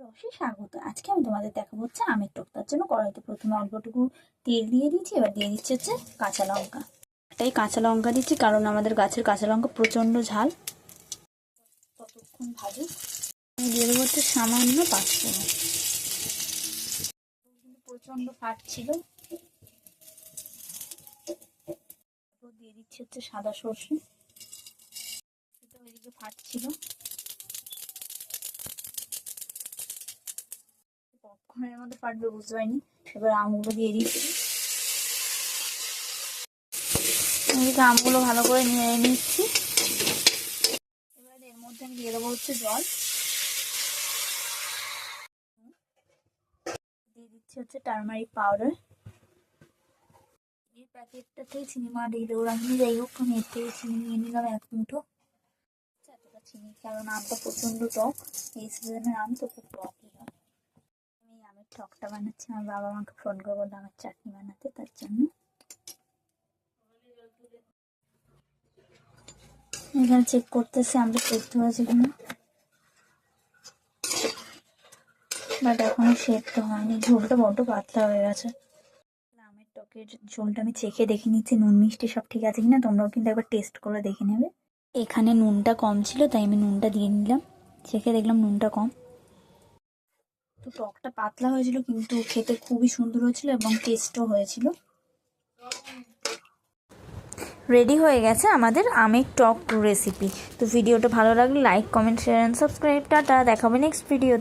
রসে স্বাগত। আজকে আমি তোমাদের দেখাবো হচ্ছে আমের টক। তার জন্য কড়াইতে প্রথমে অল্পটুকু তেল দিয়ে দিচ্ছি, এবার দিয়ে দিচ্ছি হচ্ছে কাঁচা লঙ্কা। এটাই কাঁচা লঙ্কা দিচ্ছি কারণ আমাদের গাছের কাঁচা লঙ্কা প্রচন্ড ঝাল। ততক্ষণ ভাজি দিয়ে দেবো হচ্ছে সামান্য পাঁচফোড়ন। প্রচন্ড ফাটছিল, দিয়ে দিচ্ছি হচ্ছে সাদা সর্ষে, এটা ওইদিকে ফাটছিল। পপকর্নের মধ্যে ফাটবে বুঝতে পারিনি। এবার আমগুলো দিয়ে দিচ্ছি, এদিকে আমগুলো ভালো করে নিয়ে নিচ্ছি। এবার এর মধ্যে আমি দিয়ে দেবো হচ্ছে জল, দিয়ে দিচ্ছি হচ্ছে টারমারিক পাউডার। এই প্যাকেটটা থেকে চিনি মা দিয়ে দেবো, আমি যাই হোক আমি এর থেকে চিনি নিয়ে নিলাম 1 মুঠো। এতটা চিনি কারণ আমটা প্রচন্ড টক, এই সিজনের আম তো খুব টকই হয়। আমি আমের টকটা বানাচ্ছি, আমার বাবা আমাকে ফোন করে বললো আমার চাটনি বানাতে, তার জন্য। এখানে চেক করতেছি আমটা সেদ্ধ হয়েছে কিনা, বাট এখনো সেদ্ধ হয়নি, ঝোলটা বড্ড পাতলা হয়ে গেছে। আমের টকের ঝোলটা আমি চেখে দেখে নিচ্ছি নুন মিষ্টি সব ঠিক আছে কিনা, তোমরাও কিন্তু একবার টেস্ট করে দেখে নেবে। এখানে নুনটা কম ছিল তাই আমি নুনটা দিয়ে নিলাম, চেখে দেখলাম নুনটা কম। তো টকটা পাতলা হয়েছিল কিন্তু খেতে খুবই সুন্দর হয়েছিল এবং টেস্টও হয়েছিল। রেডি হয়ে গেছে আমাদের আমের টক রেসিপি। তো ভিডিওটা ভালো লাগলে like, comment, share and subscribe. Tata, দেখাবে নেক্সট ভিডিও।